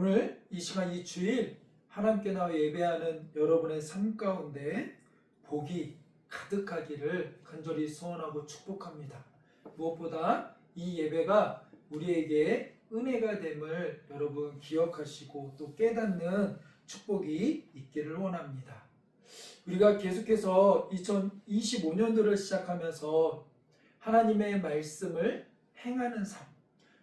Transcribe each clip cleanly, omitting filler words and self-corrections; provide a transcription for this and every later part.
오늘 이 시간 이 주일 하나님께 나와 예배하는 여러분의 삶 가운데 복이 가득하기를 간절히 소원하고 축복합니다. 무엇보다 이 예배가 우리에게 은혜가 됨을 여러분 기억하시고 또 깨닫는 축복이 있기를 원합니다. 우리가 계속해서 2025년도를 시작하면서 하나님의 말씀을 행하는 삶,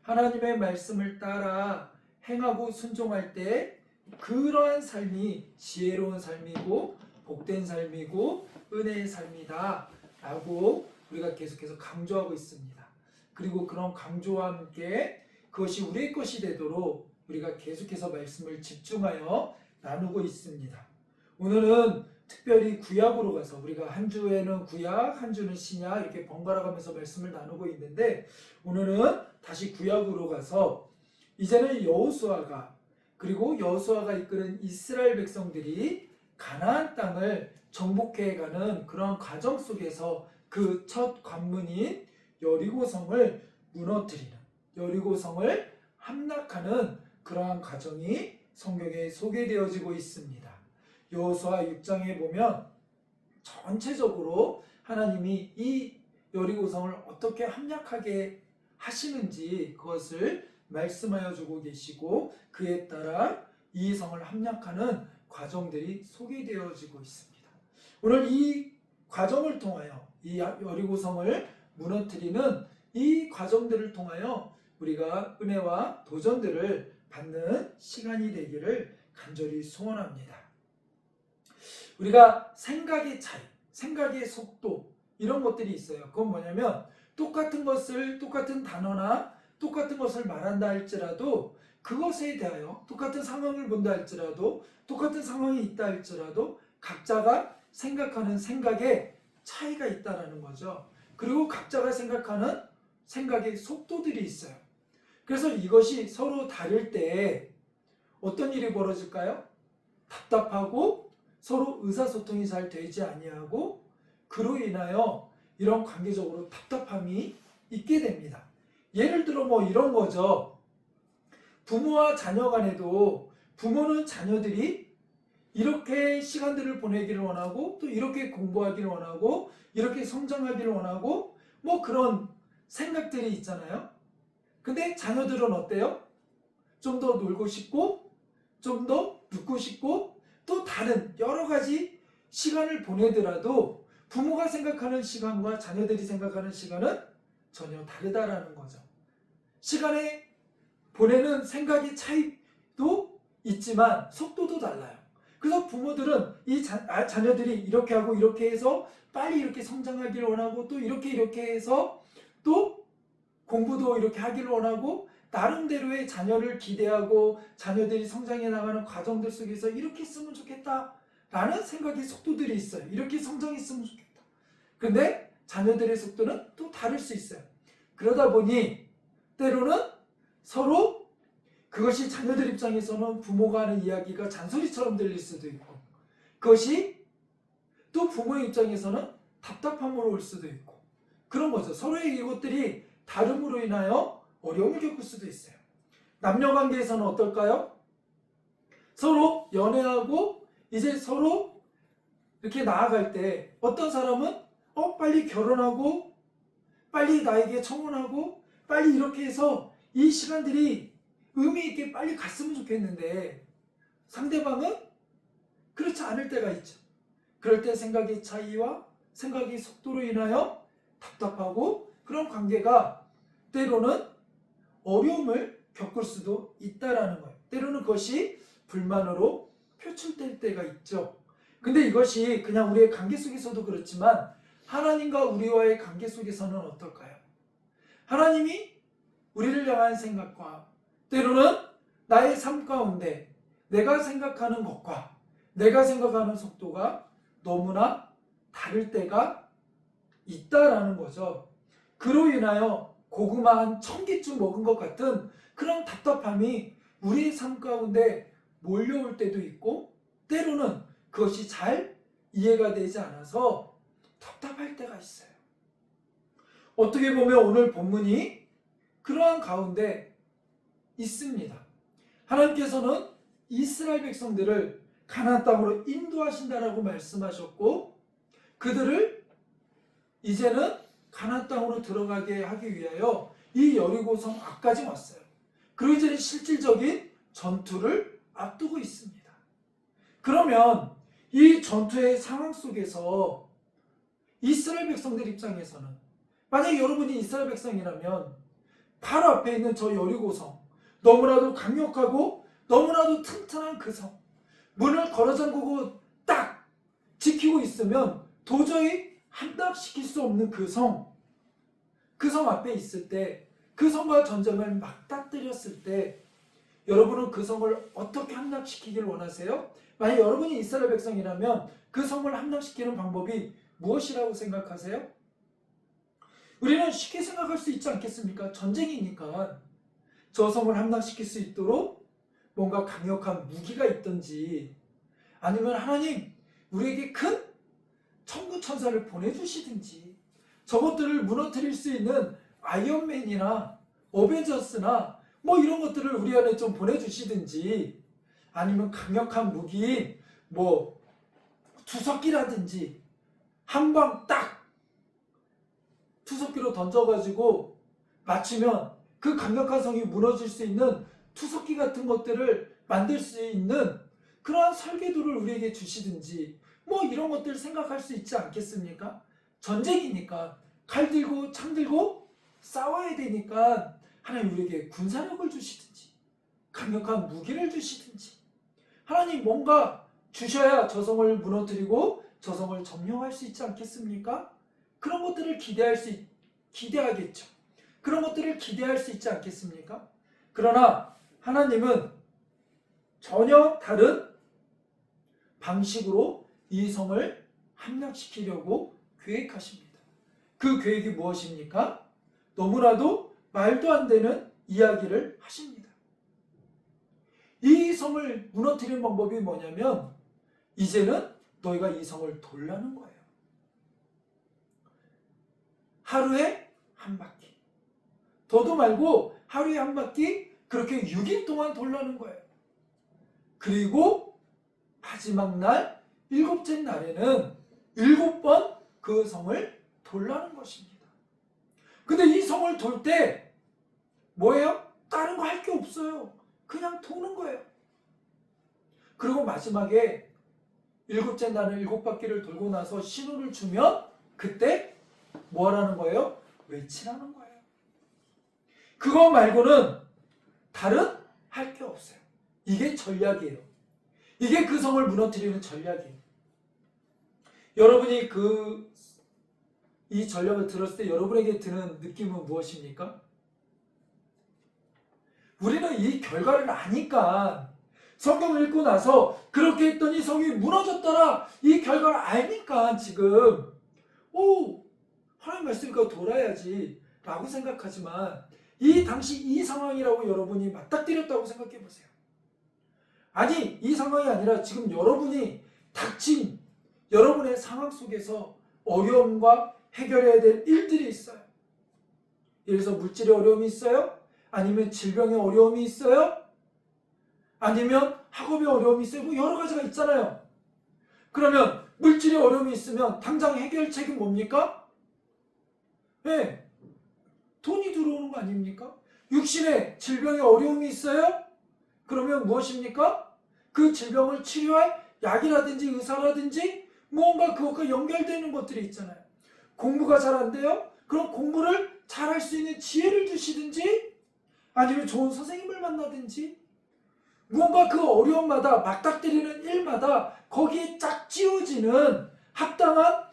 하나님의 말씀을 따라 행하고 순종할 때 그러한 삶이 지혜로운 삶이고 복된 삶이고 은혜의 삶이다 라고 우리가 계속해서 강조하고 있습니다. 그리고 그런 강조와 함께 그것이 우리의 것이 되도록 우리가 계속해서 말씀을 집중하여 나누고 있습니다. 오늘은 특별히 구약으로 가서 우리가 한 주에는 구약, 한 주는 신약 이렇게 번갈아 가면서 말씀을 나누고 있는데 오늘은 다시 구약으로 가서 이제는 여호수아가 그리고 여호수아가 이끄는 이스라엘 백성들이 가나안 땅을 정복해가는 그런 과정 속에서 그 첫 관문인 여리고성을 무너뜨리는 여리고성을 함락하는 그러한 과정이 성경에 소개되어지고 있습니다. 여호수아 6장에 보면 전체적으로 하나님이 이 여리고성을 어떻게 함락하게 하시는지 그것을 말씀하여 주고 계시고 그에 따라 이 성을 함락하는 과정들이 소개되어지고 있습니다. 오늘 이 과정을 통하여 이 여리고성을 무너뜨리는 이 과정들을 통하여 우리가 은혜와 도전들을 받는 시간이 되기를 간절히 소원합니다. 우리가 생각의 차이, 생각의 속도 이런 것들이 있어요. 그건 뭐냐면 똑같은 것을 똑같은 단어나 똑같은 것을 말한다 할지라도 그것에 대하여 똑같은 상황을 본다 할지라도 똑같은 상황이 있다 할지라도 각자가 생각하는 생각에 차이가 있다라는 거죠. 그리고 각자가 생각하는 생각의 속도들이 있어요. 그래서 이것이 서로 다를 때 어떤 일이 벌어질까요? 답답하고 서로 의사소통이 잘 되지 아니하고 그로 인하여 이런 관계적으로 답답함이 있게 됩니다. 예를 들어 뭐 이런 거죠. 부모와 자녀 간에도 부모는 자녀들이 이렇게 시간들을 보내기를 원하고 또 이렇게 공부하기를 원하고 이렇게 성장하기를 원하고 뭐 그런 생각들이 있잖아요. 근데 자녀들은 어때요? 좀 더 놀고 싶고 좀 더 듣고 싶고 또 다른 여러 가지 시간을 보내더라도 부모가 생각하는 시간과 자녀들이 생각하는 시간은 전혀 다르다라는 거죠. 시간에 보내는 생각의 차이도 있지만 속도도 달라요. 그래서 부모들은 이 자녀들이 이렇게 하고 이렇게 해서 빨리 이렇게 성장하기를 원하고 또 이렇게 해서 또 공부도 이렇게 하기를 원하고 나름대로의 자녀를 기대하고 자녀들이 성장해 나가는 과정들 속에서 이렇게 했으면 좋겠다라는 생각의 속도들이 있어요. 이렇게 성장했으면 좋겠다. 근데 자녀들의 속도는 또 다를 수 있어요. 그러다 보니 때로는 서로 그것이 자녀들 입장에서는 부모가 하는 이야기가 잔소리처럼 들릴 수도 있고 그것이 또 부모의 입장에서는 답답함으로 올 수도 있고 그런 거죠. 서로의 이것들이 다름으로 인하여 어려움을 겪을 수도 있어요. 남녀관계에서는 어떨까요? 서로 연애하고 이제 서로 이렇게 나아갈 때 어떤 사람은 빨리 결혼하고 빨리 나에게 청혼하고 빨리 이렇게 해서 이 시간들이 의미 있게 빨리 갔으면 좋겠는데 상대방은 그렇지 않을 때가 있죠. 그럴 때 생각의 차이와 생각의 속도로 인하여 답답하고 그런 관계가 때로는 어려움을 겪을 수도 있다라는 거예요. 때로는 그것이 불만으로 표출될 때가 있죠. 근데 이것이 그냥 우리의 관계 속에서도 그렇지만 하나님과 우리와의 관계 속에서는 어떨까요? 하나님이 우리를 향한 생각과 때로는 나의 삶 가운데 내가 생각하는 것과 내가 생각하는 속도가 너무나 다를 때가 있다라는 거죠. 그로 인하여 고구마 한 1000개쯤 먹은 것 같은 그런 답답함이 우리의 삶 가운데 몰려올 때도 있고 때로는 그것이 잘 이해가 되지 않아서 답답할 때가 있어요. 어떻게 보면 오늘 본문이 그러한 가운데 있습니다. 하나님께서는 이스라엘 백성들을 가나안 땅으로 인도하신다라고 말씀하셨고 그들을 이제는 가나안 땅으로 들어가게 하기 위하여 이 여리고성 앞까지 왔어요. 그리고 이제는 실질적인 전투를 앞두고 있습니다. 그러면 이 전투의 상황 속에서 이스라엘 백성들 입장에서는 만약 여러분이 이스라엘 백성이라면 바로 앞에 있는 저 여리고성, 너무나도 강력하고 너무나도 튼튼한 그 성, 문을 걸어 잠그고 딱 지키고 있으면 도저히 함락시킬 수 없는 그 성 앞에 있을 때, 그 성과 전쟁을 맞닥뜨렸을 때 여러분은 그 성을 어떻게 함락시키길 원하세요? 만약 여러분이 이스라엘 백성이라면 그 성을 함락시키는 방법이 무엇이라고 생각하세요? 우리는 쉽게 생각할 수 있지 않겠습니까? 전쟁이니까 저 성을 함락시킬 수 있도록 뭔가 강력한 무기가 있든지 아니면 하나님 우리에게 큰 천군 천사를 보내주시든지 저것들을 무너뜨릴 수 있는 아이언맨이나 어벤져스나 뭐 이런 것들을 우리 안에 좀 보내주시든지 아니면 강력한 무기인 뭐 투석기라든지 한 방 딱 투석기로 던져가지고 맞추면 그 강력한 성이 무너질 수 있는 투석기 같은 것들을 만들 수 있는 그러한 설계도를 우리에게 주시든지 뭐 이런 것들 생각할 수 있지 않겠습니까? 전쟁이니까 칼 들고 창 들고 싸워야 되니까 하나님 우리에게 군사력을 주시든지 강력한 무기를 주시든지 하나님 뭔가 주셔야 저 성을 무너뜨리고 저 성을 점령할 수 있지 않겠습니까? 그런 것들을 기대하겠죠. 그런 것들을 기대할 수 있지 않겠습니까? 그러나 하나님은 전혀 다른 방식으로 이 성을 함락시키려고 계획하십니다. 그 계획이 무엇입니까? 너무나도 말도 안 되는 이야기를 하십니다. 이 성을 무너뜨리는 방법이 뭐냐면 이제는 너희가 이 성을 돌라는 거예요. 하루에 한 바퀴. 더도 말고 하루에 한 바퀴 그렇게 6일 동안 돌라는 거예요. 그리고 마지막 날 7째 날에는 7번 그 성을 돌라는 것입니다. 근데 이 성을 돌 때 뭐예요? 다른 거 할 게 없어요. 그냥 도는 거예요. 그리고 마지막에 7째 날은 7바퀴를 돌고 나서 신호를 주면 그때 뭐 하라는 거예요? 외치라는 거예요. 그거 말고는 다른 할 게 없어요. 이게 전략이에요. 이게 그 성을 무너뜨리는 전략이에요. 여러분이 이 전략을 들었을 때 여러분에게 드는 느낌은 무엇입니까? 우리는 이 결과를 아니까 성경을 읽고 나서 그렇게 했더니 성이 무너졌더라 이 결과를 아니까 지금 하나님 말씀이니까 돌아야지 라고 생각하지만 이 당시 이 상황이라고 여러분이 맞닥뜨렸다고 생각해 보세요. 아니 이 상황이 아니라 지금 여러분이 닥친 여러분의 상황 속에서 어려움과 해결해야 될 일들이 있어요. 예를 들어서 물질의 어려움이 있어요? 아니면 질병의 어려움이 있어요? 아니면 학업의 어려움이 있어요? 뭐 여러 가지가 있잖아요. 그러면 물질의 어려움이 있으면 당장 해결책은 뭡니까? 네, 돈이 들어오는 거 아닙니까? 육신의 질병의 어려움이 있어요? 그러면 무엇입니까? 그 질병을 치료할 약이라든지 의사라든지 무언가 그것과 연결되는 것들이 있잖아요. 공부가 잘 안 돼요? 그럼 공부를 잘할 수 있는 지혜를 주시든지 아니면 좋은 선생님을 만나든지 무언가 그 어려움마다 맞닥뜨리는 일마다 거기에 짝지어지는 합당한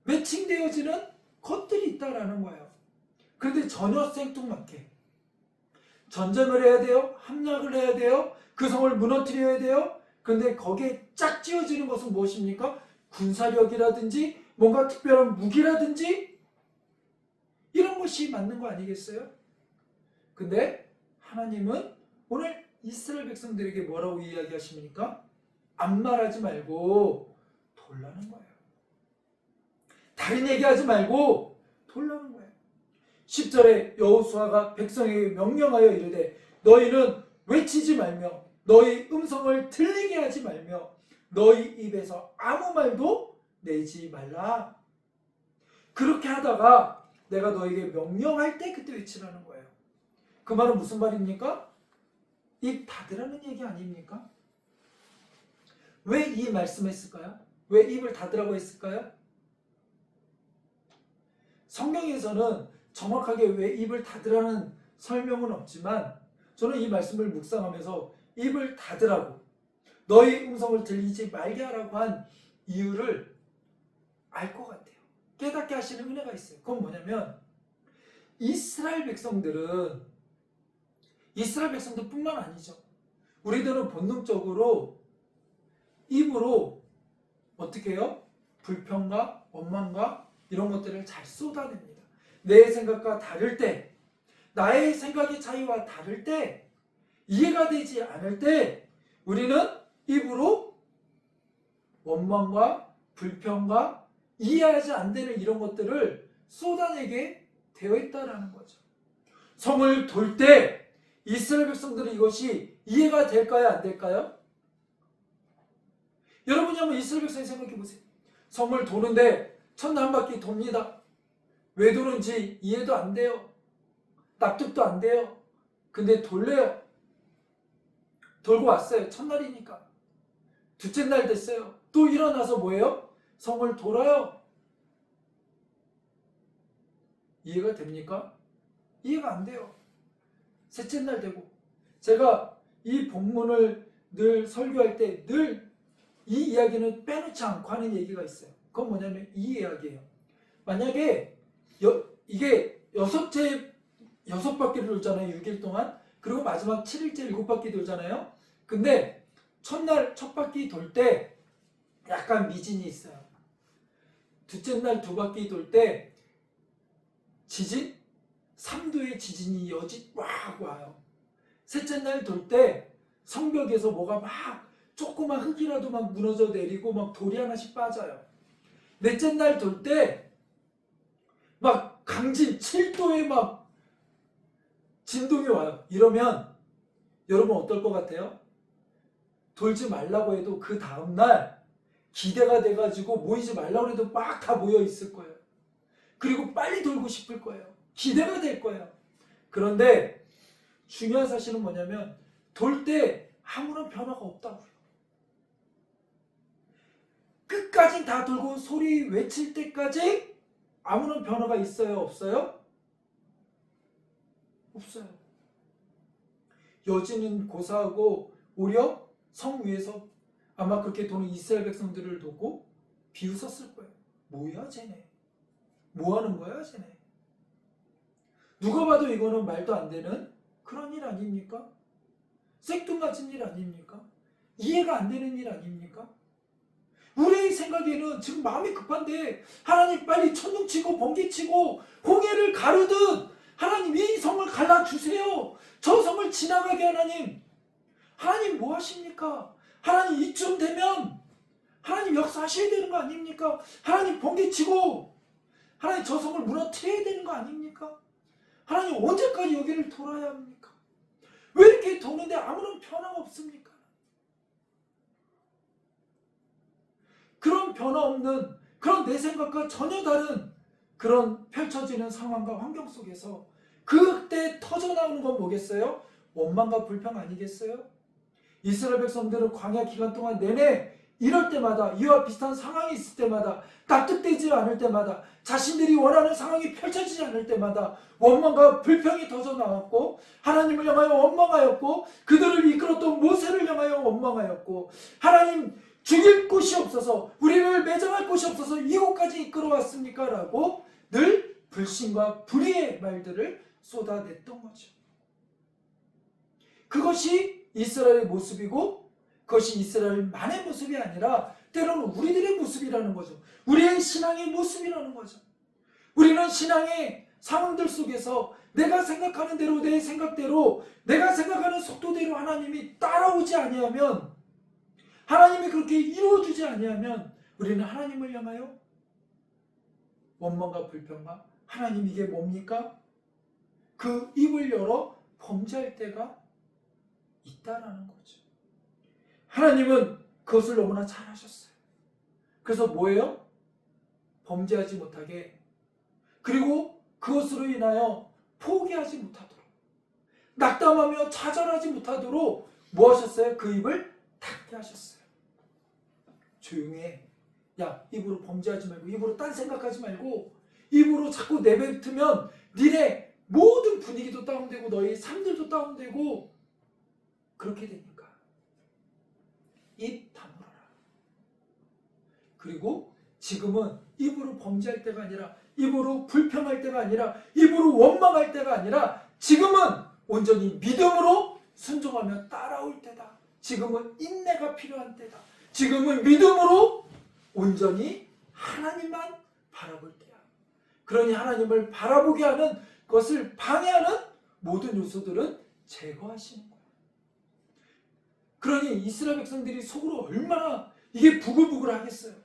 매칭되어지는 것들이 있다라는 거예요. 그런데 전혀 생뚱맞게 전쟁을 해야 돼요. 함락을 해야 돼요. 그 성을 무너뜨려야 돼요. 그런데 거기에 짝지어지는 것은 무엇입니까? 군사력이라든지 뭔가 특별한 무기라든지 이런 것이 맞는 거 아니겠어요? 근데 하나님은 오늘 이스라엘 백성들에게 뭐라고 이야기하십니까? 안 말하지 말고 돌라는 거예요. 다른 얘기하지 말고 돌라는 거예요. 10절에 여호수아가 백성에게 명령하여 이르되 너희는 외치지 말며 너희 음성을 들리게 하지 말며 너희 입에서 아무 말도 내지 말라. 그렇게 하다가 내가 너에게 명령할 때 그때 외치라는 거예요. 그 말은 무슨 말입니까? 입 닫으라는 얘기 아닙니까? 왜 이 말씀했을까요? 왜 입을 닫으라고 했을까요? 성경에서는 정확하게 왜 입을 닫으라는 설명은 없지만 저는 이 말씀을 묵상하면서 입을 닫으라고 너희 음성을 들리지 말게 하라고 한 이유를 알 것 같아요. 깨닫게 하시는 은혜가 있어요. 그건 뭐냐면 이스라엘 백성들뿐만 아니죠. 우리들은 본능적으로 입으로 어떻게 해요? 불평과 원망과 이런 것들을 잘 쏟아냅니다. 내 생각과 다를 때, 나의 생각의 차이와 다를 때, 이해가 되지 않을 때 우리는 입으로 원망과 불평과 이해하지 안 되는 이런 것들을 쏟아내게 되어 있다는 거죠. 성을 돌 때 이스라엘 백성들은 이것이 이해가 될까요? 안 될까요? 여러분이 한번 이스라엘 백성을 생각해 보세요. 성을 도는데 첫날 한 바퀴 돕니다. 왜 도는지 이해도 안 돼요. 납득도 안 돼요. 근데 돌래요. 돌고 왔어요. 첫날이니까. 둘째 날 됐어요. 또 일어나서 뭐예요? 성을 돌아요. 이해가 됩니까? 이해가 안 돼요. 셋째 날 되고. 제가 이 본문을 늘 설교할 때 늘 이 이야기는 빼놓지 않고 하는 얘기가 있어요. 그건 뭐냐면 이 이야기예요. 만약에 이게 여섯 바퀴를 돌잖아요. 6일 동안. 그리고 마지막 7일째 7바퀴 돌잖아요. 근데 첫날 첫 바퀴 돌 때 약간 미진이 있어요. 둘째 날 2바퀴 돌 때 지진? 3도의 지진이 막 와요. 셋째 날 돌 때 성벽에서 뭐가 막 조그만 흙이라도 막 무너져 내리고 막 돌이 하나씩 빠져요. 넷째 날 돌 때 막 강진 7도의 막 진동이 와요. 이러면 여러분 어떨 것 같아요? 돌지 말라고 해도 그 다음날 기대가 돼가지고 모이지 말라고 해도 막 다 모여 있을 거예요. 그리고 빨리 돌고 싶을 거예요. 기대가 될 거예요. 그런데 중요한 사실은 뭐냐면 돌 때 아무런 변화가 없다고요. 끝까지 다 돌고 소리 외칠 때까지 아무런 변화가 있어요? 없어요? 없어요. 여진은 고사하고 오히려 성 위에서 아마 그렇게 도는 이스라엘 백성들을 두고 비웃었을 거예요. 뭐야 쟤네? 뭐 하는 거야 쟤네? 누가 봐도 이거는 말도 안 되는 그런 일 아닙니까? 생뚱맞은 일 아닙니까? 이해가 안 되는 일 아닙니까? 우리의 생각에는 지금 마음이 급한데 하나님 빨리 천둥치고 번개치고 홍해를 가르듯 하나님 이 성을 갈라주세요. 저 성을 지나가게 하나님 뭐 하십니까? 하나님 이쯤 되면 하나님 역사하셔야 되는 거 아닙니까? 하나님 번개치고 하나님 저 성을 무너뜨려야 되는 거 아닙니까? 하나님 언제까지 여기를 돌아야 합니까? 왜 이렇게 도는데 아무런 변화가 없습니까? 그런 변화 없는 그런 내 생각과 전혀 다른 그런 펼쳐지는 상황과 환경 속에서 그때 터져나오는 건 뭐겠어요? 원망과 불평 아니겠어요? 이스라엘 백성들은 광야 기간 동안 내내 이럴 때마다 이와 비슷한 상황이 있을 때마다 납득되지 않을 때마다 자신들이 원하는 상황이 펼쳐지지 않을 때마다 원망과 불평이 터져나왔고 하나님을 향하여 원망하였고 그들을 이끌었던 모세를 향하여 원망하였고 하나님 죽일 곳이 없어서 우리를 매장할 곳이 없어서 이곳까지 이끌어왔습니까? 라고 늘 불신과 불의의 말들을 쏟아냈던 거죠. 그것이 이스라엘의 모습이고 그것이 이스라엘만의 모습이 아니라 때로는 우리들의 모습이라는 거죠. 우리의 신앙의 모습이라는 거죠. 우리는 신앙의 상황들 속에서 내가 생각하는 대로 내 생각대로 내가 생각하는 속도대로 하나님이 따라오지 아니하면 하나님이 그렇게 이루어주지 아니하면 우리는 하나님을 향하여 원망과 불평과 하나님 이게 뭡니까? 그 입을 열어 범죄할 때가 있다라는 거죠. 하나님은 그것을 너무나 잘 하셨어요. 그래서 뭐예요? 범죄하지 못하게, 그리고 그것으로 인하여 포기하지 못하도록, 낙담하며 좌절하지 못하도록 뭐 하셨어요? 그 입을 닫게 하셨어요. 조용히 해. 야, 입으로 범죄하지 말고, 입으로 딴 생각하지 말고, 입으로 자꾸 내뱉으면 니네 모든 분위기도 다운되고 너희 삶들도 다운되고 그렇게 되니까 입 다물어라. 그리고 지금은 입으로 범죄할 때가 아니라, 입으로 불평할 때가 아니라, 입으로 원망할 때가 아니라, 지금은 온전히 믿음으로 순종하며 따라올 때다. 지금은 인내가 필요한 때다. 지금은 믿음으로 온전히 하나님만 바라볼 때야. 그러니 하나님을 바라보게 하는 것을 방해하는 모든 요소들은 제거하시는 거야. 그러니 이스라엘 백성들이 속으로 얼마나 이게 부글부글 하겠어요.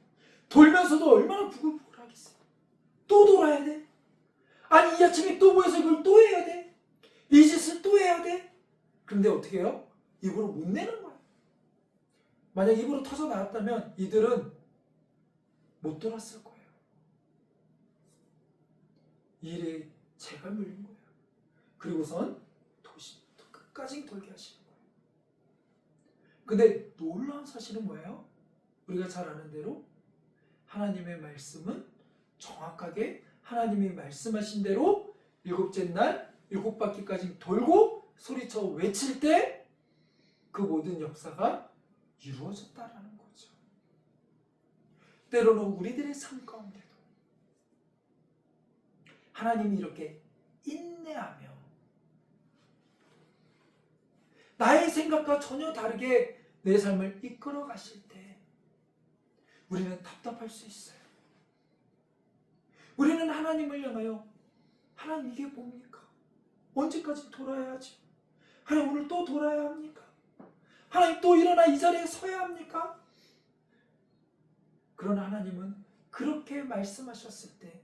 돌면서도 얼마나 부글부글 하겠어요. 또 돌아야 돼? 아니 이 아침에 또 모여서 이걸 또 해야 돼? 이 짓을 또 해야 돼? 그런데 어떻게 해요? 입으로 못 내는 거야. 만약 입으로 터져 나왔다면 이들은 못 돌았을 거예요. 이 일에 재가 물린 거예요. 그리고선 끝까지 돌게 하시는 거예요. 근데 놀라운 사실은 뭐예요? 우리가 잘 아는 대로 하나님의 말씀은 정확하게 하나님이 말씀하신 대로 일곱째 날 7바퀴까지 돌고 소리쳐 외칠 때 그 모든 역사가 이루어졌다라는 거죠. 때로는 우리들의 삶 가운데도 하나님이 이렇게 인내하며 나의 생각과 전혀 다르게 내 삶을 이끌어 가실 때 우리는 답답할 수 있어요. 우리는 하나님을 향하여 하나님 이게 뭡니까? 언제까지 돌아야 하지? 하나님 오늘 또 돌아야 합니까? 하나님 또 일어나 이 자리에 서야 합니까? 그러나 하나님은 그렇게 말씀하셨을 때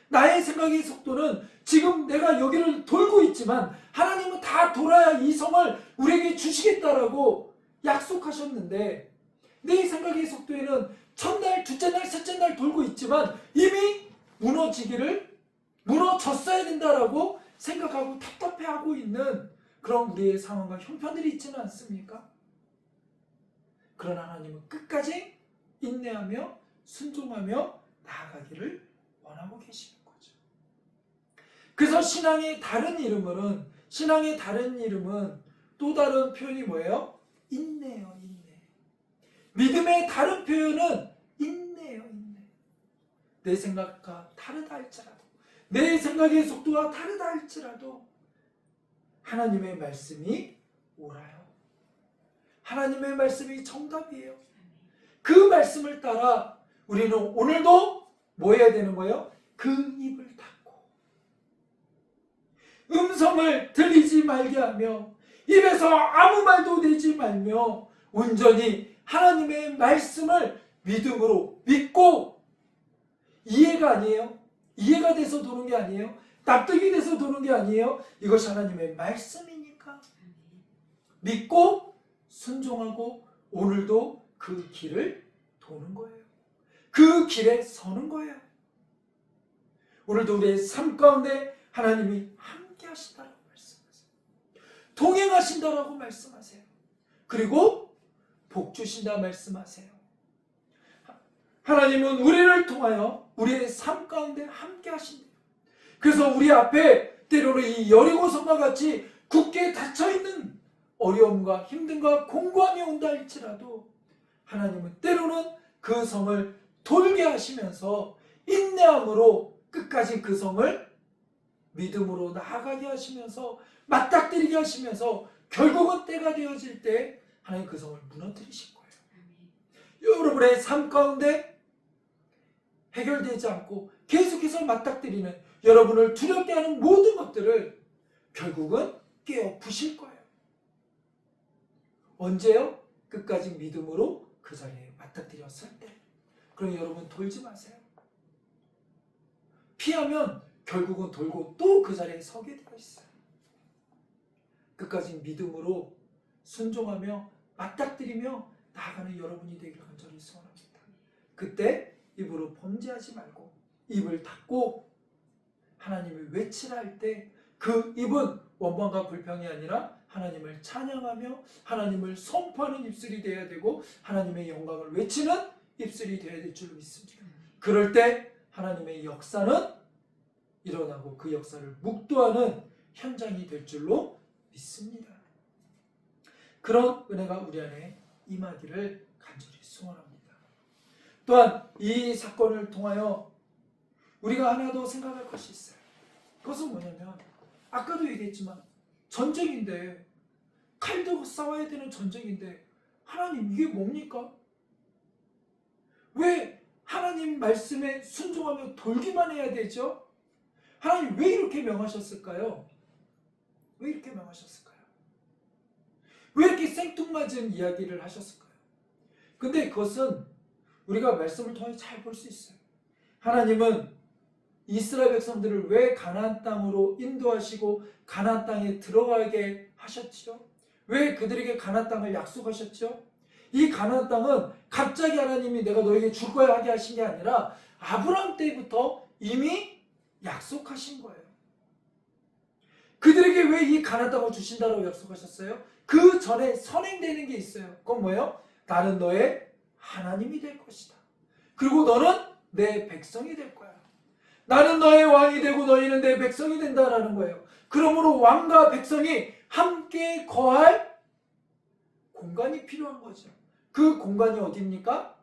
나의 생각의 속도는 지금 내가 여기를 돌고 있지만 하나님은 다 돌아야 이 성을 우리에게 주시겠다라고 약속하셨는데 내 생각의 속도에는 첫날, 둘째 날, 셋째 날 돌고 있지만 이미 무너졌어야 된다라고 생각하고 답답해하고 있는 그런 우리의 상황과 형편들이 있지는 않습니까? 그러나 하나님은 끝까지 인내하며 순종하며 나아가기를 원하고 계시는 거죠. 그래서 신앙의 다른 이름은 또 다른 표현이 뭐예요? 인내예요. 인내. 믿음의 다른 표현은 인내예요. 인내. 내 생각과 다르다 할지라도, 내 생각의 속도와 다르다 할지라도 하나님의 말씀이 옳아요. 하나님의 말씀이 정답이에요. 그 말씀을 따라 우리는 오늘도 뭐 해야 되는 거예요? 그 입을 닫고 음성을 들리지 말게 하며 입에서 아무 말도 내지 말며 온전히 하나님의 말씀을 믿음으로 믿고, 이해가 아니에요. 이해가 돼서 도는 게 아니에요. 납득이 돼서 도는 게 아니에요. 이것이 하나님의 말씀이니까 믿고 순종하고 오늘도 그 길을 도는 거예요. 그 길에 서는 거예요. 오늘도 우리의 삶 가운데 하나님이 함께 하신다라고 말씀하세요. 동행하신다라고 말씀하세요. 그리고 복 주신다 말씀하세요. 하나님은 우리를 통하여 우리의 삶 가운데 함께 하신대요. 그래서 우리 앞에 때로는 이 여리고성과 같이 굳게 닫혀있는 어려움과 힘듦과 공고함이 온다 할지라도 하나님은 때로는 그 성을 돌게 하시면서 인내함으로 끝까지 그 성을 믿음으로 나아가게 하시면서 맞닥뜨리게 하시면서 결국은 때가 되어질 때 하나님 그 성을 무너뜨리실 거예요. 여러분의 삶 가운데 해결되지 않고 계속해서 맞닥뜨리는 여러분을 두렵게 하는 모든 것들을 결국은 깨어 부실 거예요. 언제요? 끝까지 믿음으로 그 자리에 맞닥뜨렸을 때. 그럼 여러분 돌지 마세요. 피하면 결국은 돌고 또 그 자리에 서게 되어 있어요. 끝까지 믿음으로 순종하며 맞닥뜨리며 나아가는 여러분이 되기를 간절히 소원합니다. 그때 입으로 범죄하지 말고 입을 닫고 하나님을 외치라 할 때 그 입은 원망과 불평이 아니라 하나님을 찬양하며 하나님을 선포하는 입술이 되어야 되고 하나님의 영광을 외치는 입술이 되어야 될 줄 믿습니다. 그럴 때 하나님의 역사는 일어나고 그 역사를 묵도하는 현장이 될 줄로 믿습니다. 그런 은혜가 우리 안에 임하기를 간절히 소원합니다. 또한 이 사건을 통하여 우리가 하나 더 생각할 것이 있어요. 그것은 뭐냐면 아까도 얘기했지만 전쟁인데 칼 들고 싸워야 되는 전쟁인데 하나님 이게 뭡니까? 왜 하나님 말씀에 순종하며 돌기만 해야 되죠? 하나님 왜 이렇게 명하셨을까요? 왜 이렇게 명하셨을까요? 왜 이렇게 생뚱맞은 이야기를 하셨을까요? 근데 그것은 우리가 말씀을 통해 잘 볼 수 있어요. 하나님은 이스라엘 백성들을 왜 가나안 땅으로 인도하시고 가나안 땅에 들어가게 하셨죠? 왜 그들에게 가나안 땅을 약속하셨죠? 이 가나안 땅은 갑자기 하나님이 내가 너에게 줄 거야 하게 하신 게 아니라 아브라함 때부터 이미 약속하신 거예요. 그들에게 왜 이 가나안 땅을 주신다고 약속하셨어요? 그 전에 선행되는 게 있어요. 그건 뭐예요? 나는 너의 하나님이 될 것이다. 그리고 너는 내 백성이 될 거야. 나는 너의 왕이 되고 너희는 내 백성이 된다라는 거예요. 그러므로 왕과 백성이 함께 거할 공간이 필요한 거죠. 그 공간이 어디입니까?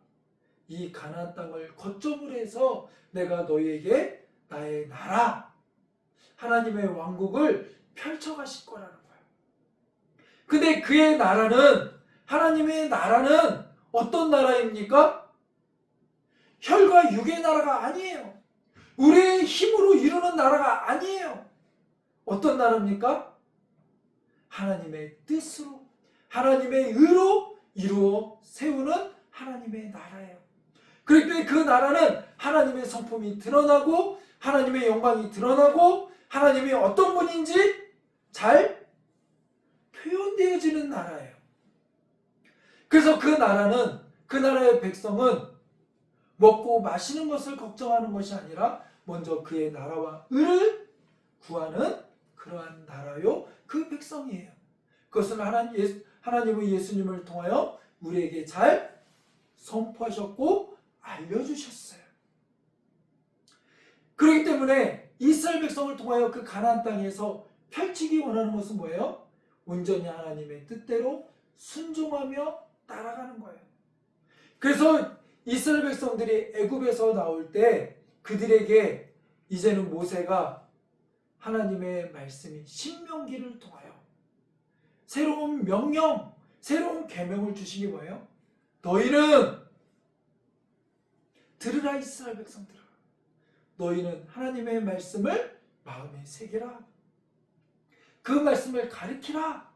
이 가나안 땅을 거점으로 해서 내가 너희에게 나의 나라, 하나님의 왕국을 펼쳐가실 거라는 거예요. 근데 그의 나라는, 하나님의 나라는 어떤 나라입니까? 혈과 육의 나라가 아니에요. 우리의 힘으로 이루는 나라가 아니에요. 어떤 나라입니까? 하나님의 뜻으로, 하나님의 의로 이루어 세우는 하나님의 나라예요. 그렇기 때문에 그 나라는 하나님의 성품이 드러나고 하나님의 영광이 드러나고 하나님이 어떤 분인지 잘 표현되어지는 나라예요. 그래서 그 나라는, 그 나라의 백성은 먹고 마시는 것을 걱정하는 것이 아니라 먼저 그의 나라와 의를 구하는 그러한 나라요, 그 백성이에요. 그것은 하나님은 예수님을 통하여 우리에게 잘 선포하셨고 알려주셨어요. 그렇기 때문에 이스라엘 백성을 통하여 그 가나안 땅에서 펼치기 원하는 것은 뭐예요? 온전히 하나님의 뜻대로 순종하며 따라가는 거예요. 그래서 이스라엘 백성들이 애굽에서 나올 때 그들에게 이제는 모세가 하나님의 말씀인 신명기를 통하여 새로운 명령, 새로운 계명을 주신 게 뭐예요? 너희는 들으라 이스라엘 백성들아, 너희는 하나님의 말씀을 마음에 새기라, 그 말씀을 가르치라,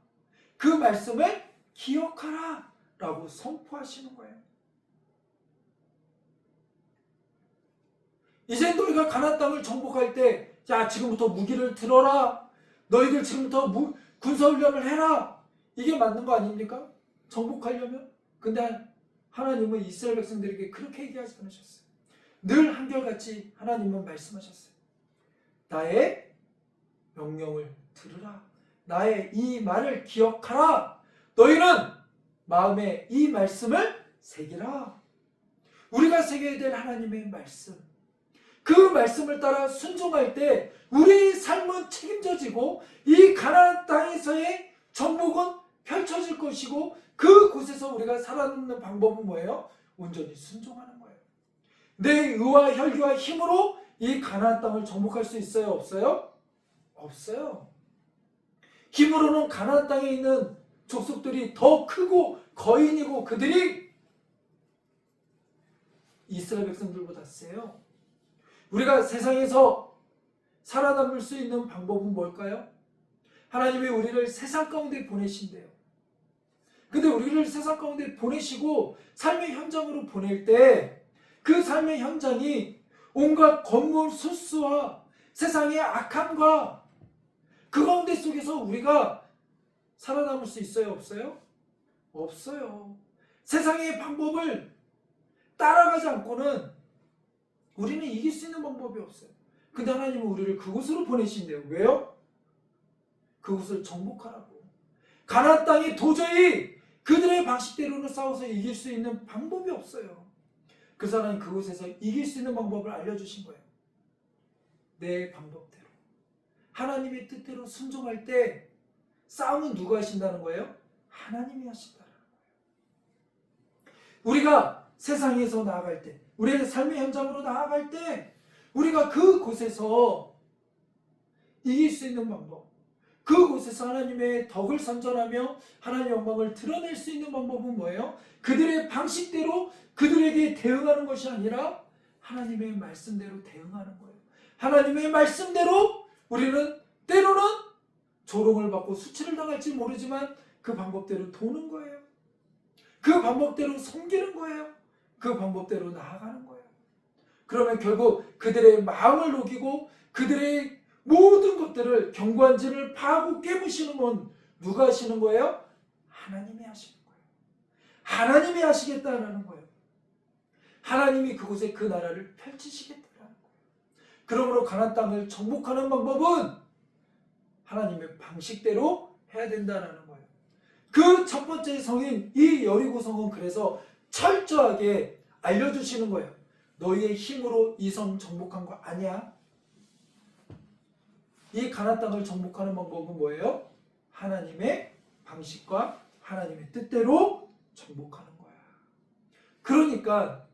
그 말씀을 기억하라 라고 선포하시는 거예요. 이제 너희가 가나안 땅을 정복할 때, 야 지금부터 무기를 들어라, 너희들 지금부터 군사훈련을 해라, 이게 맞는 거 아닙니까? 정복하려면. 근데 하나님은 이스라엘 백성들에게 그렇게 얘기하지 않으셨어요. 늘 한결같이 하나님은 말씀하셨어요. 나의 명령을 들으라, 나의 이 말을 기억하라, 너희는 마음에 이 말씀을 새기라. 우리가 새겨야 될 하나님의 말씀, 그 말씀을 따라 순종할 때 우리의 삶은 책임져지고 이 가나안 땅에서의 정복은 펼쳐질 것이고 그곳에서 우리가 살아남는 방법은 뭐예요? 온전히 순종하는 거예요. 내 의와 혈기와 힘으로 이 가나안 땅을 정복할 수 있어요? 없어요? 없어요. 힘으로는 가나안 땅에 있는 족속들이 더 크고 거인이고 그들이 이스라엘 백성들보다 세요. 우리가 세상에서 살아남을 수 있는 방법은 뭘까요? 하나님이 우리를 세상 가운데 보내신대요. 근데 우리를 세상 가운데 보내시고 삶의 현장으로 보낼 때 그 삶의 현장이 온갖 건물 수수와 세상의 악함과 그 가운데 속에서 우리가 살아남을 수 있어요? 없어요? 없어요. 세상의 방법을 따라가지 않고는 우리는 이길 수 있는 방법이 없어요. 근데 하나님은 우리를 그곳으로 보내신대요. 왜요? 그곳을 정복하라고. 가나안 땅이 도저히 그들의 방식대로는 싸워서 이길 수 있는 방법이 없어요. 그래서 하나님 그곳에서 이길 수 있는 방법을 알려주신 거예요. 내 방법대로. 하나님의 뜻대로 순종할 때 싸움은 누가 하신다는 거예요? 하나님이 하신다는 거예요. 우리가 세상에서 나아갈 때, 우리의 삶의 현장으로 나아갈 때 우리가 그곳에서 이길 수 있는 방법, 그곳에서 하나님의 덕을 선전하며 하나님의 영광을 드러낼 수 있는 방법은 뭐예요? 그들의 방식대로 그들에게 대응하는 것이 아니라 하나님의 말씀대로 대응하는 거예요. 하나님의 말씀대로 우리는 때로는 조롱을 받고 수치를 당할지 모르지만 그 방법대로 도는 거예요. 그 방법대로 섬기는 거예요. 그 방법대로 나아가는 거예요. 그러면 결국 그들의 마음을 녹이고 그들의 모든 것들을 경관진을 파고 깨부시는 건 누가 하시는 거예요? 하나님이 하시는 거예요. 하나님이 하시겠다라는 거예요. 하나님이 그곳에 그 나라를 펼치시겠다라는 거예요. 그러므로 가나안 땅을 정복하는 방법은 하나님의 방식대로 해야 된다라는 거예요. 그 첫 번째 성인 이 여리고 성은 그래서 철저하게 알려주시는 거예요. 너희의 힘으로 이 성 정복한 거 아니야. 이 가나안 땅을 정복하는 방법은 뭐예요? 하나님의 방식과 하나님의 뜻대로 정복하는 거야. 그러니까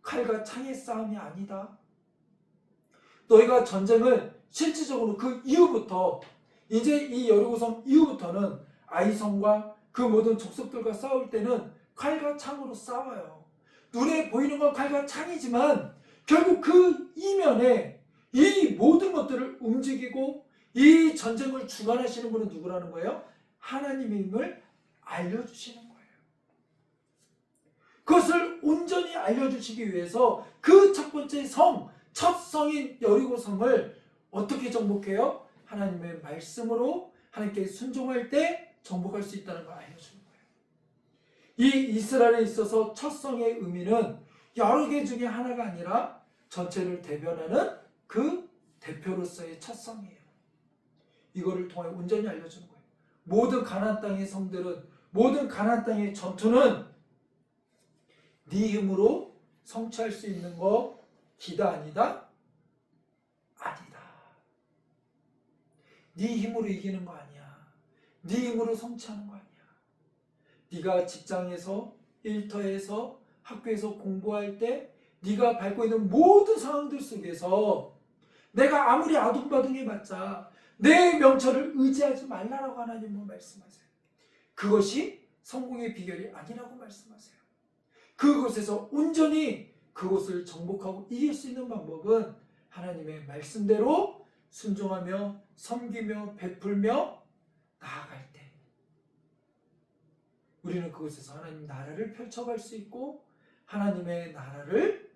칼과 창의 싸움이 아니다. 너희가 전쟁을 실질적으로 그 이후부터 이제 이 여리고성 이후부터는 아이성과 그 모든 족속들과 싸울 때는 칼과 창으로 싸워요. 눈에 보이는 건 칼과 창이지만 결국 그 이면에 이 모든 것들을 움직이고 이 전쟁을 주관하시는 분은 누구라는 거예요? 하나님임을 알려주시는 거예요. 그것을 온전히 알려주시기 위해서 그 첫 번째 성, 첫 성인 여리고성을 어떻게 정복해요? 하나님의 말씀으로 하나님께 순종할 때 정복할 수 있다는 걸 알려주는 거예요. 이 이스라엘에 있어서 첫 성의 의미는 여러 개 중에 하나가 아니라 전체를 대변하는 그 대표로서의 첫 성이에요. 이거를 통해 온전히 알려주는 거예요. 모든 가나안 땅의 성들은, 모든 가나안 땅의 전투는 네 힘으로 성취할 수 있는 거 기다 아니다? 아니다. 네 힘으로 이기는 거 아니야. 네 힘으로 성취하는 거 아니야. 네가 직장에서, 일터에서, 학교에서 공부할 때 네가 밟고 있는 모든 상황들 속에서 내가 아무리 아둥바둥해봤자 내 명철을 의지하지 말라라고 하나님은 말씀하세요. 그것이 성공의 비결이 아니라고 말씀하세요. 그곳에서 온전히 그곳을 정복하고 이길 수 있는 방법은 하나님의 말씀대로 순종하며 섬기며 베풀며 나아갈 때 우리는 그곳에서 하나님 나라를 펼쳐갈 수 있고 하나님의 나라를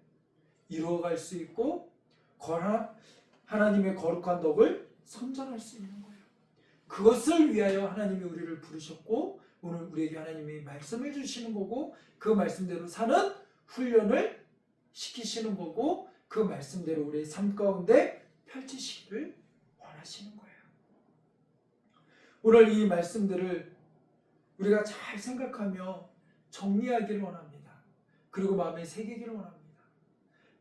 이루어갈 수 있고 하나님의 거룩한 덕을 선전할 수 있는 거예요. 그것을 위하여 하나님이 우리를 부르셨고 오늘 우리에게 하나님이 말씀을 주시는 거고 그 말씀대로 사는 훈련을 시키시는 거고 그 말씀대로 우리의 삶 가운데 펼치시기를 원하시는 거예요. 오늘 이 말씀들을 우리가 잘 생각하며 정리하기를 원합니다. 그리고 마음에 새기기를 원합니다.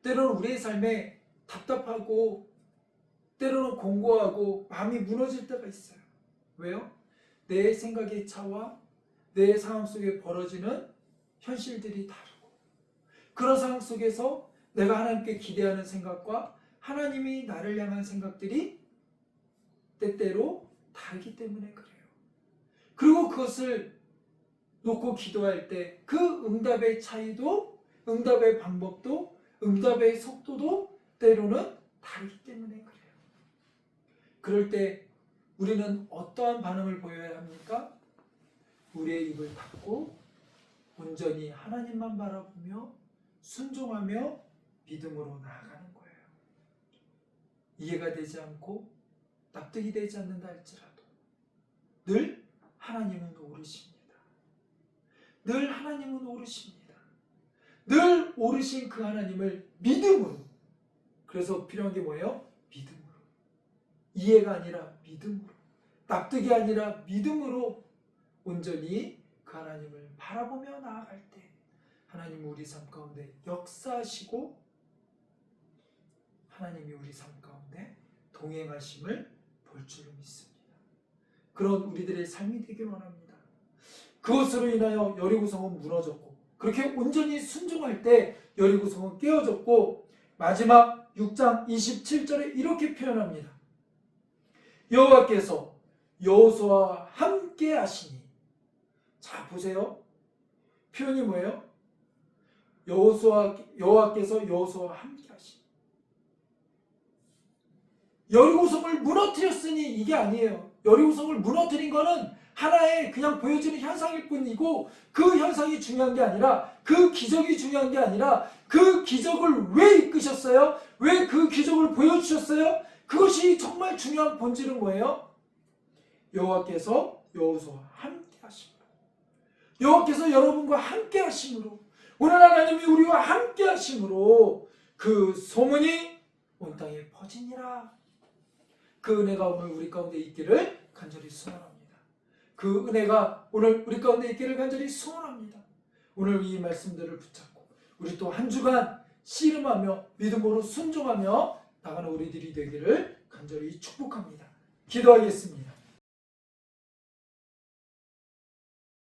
때로는 우리의 삶에 답답하고 때로는 공고하고 마음이 무너질 때가 있어요. 왜요? 내 생각의 차와 내 상황 속에 벌어지는 현실들이 다르고 그런 상황 속에서 내가 하나님께 기대하는 생각과 하나님이 나를 향한 생각들이 때때로 다르기 때문에 그래요. 그리고 그것을 놓고 기도할 때 그 응답의 차이도 응답의 방법도 응답의 속도도 때로는 다르기 때문에 그래요. 그럴 때 우리는 어떠한 반응을 보여야 합니까? 우리의 입을 닫고 온전히 하나님만 바라보며 순종하며 믿음으로 나아가는 거예요. 이해가 되지 않고 납득이 되지 않는다 할지라도 늘 하나님은 오르십니다. 늘 하나님은 오르십니다. 늘 오르신 그 하나님을 믿음으로, 그래서 필요한 게 뭐예요? 믿음으로. 이해가 아니라 믿음으로, 납득이 아니라 믿음으로 온전히 그 하나님을 바라보며 나아갈 때 하나님은 우리 삶 가운데 역사하시고 하나님이 우리 삶 가운데 동행하심을 볼 줄로 믿습니다. 그런 우리들의 삶이 되길 원합니다. 그것으로 인하여 여리고성은 무너졌고, 그렇게 온전히 순종할 때 여리고성은 깨어졌고, 마지막 6장 27절에 이렇게 표현합니다. 여호와께서 여호수아와 함께 하시니. 자, 보세요. 표현이 뭐예요? 여호와께서 여호수아와 함께 하시니. 여리고성을 무너뜨렸으니 이게 아니에요. 여리고성을 무너뜨린 거는 하나의 그냥 보여지는 현상일 뿐이고, 그 현상이 중요한 게 아니라, 그 기적이 중요한 게 아니라, 그 기적을 왜 이끄셨어요? 왜 그 기적을 보여주셨어요? 그것이 정말 중요한 본질은 뭐예요? 여호와께서 여호수아와 함께 하심으로, 여호와께서 여러분과 함께 하심으로, 오늘 하나님이 우리와 함께 하심으로 그 소문이 온 땅에 퍼지니라. 그 은혜가 오늘 우리 가운데 있기를 간절히 소원합니다. 그 은혜가 오늘 우리 가운데 있기를 간절히 소원합니다. 오늘 이 말씀들을 붙잡고 우리 또 한 주간 씨름하며 믿음으로 순종하며 나가는 우리들이 되기를 간절히 축복합니다. 기도하겠습니다.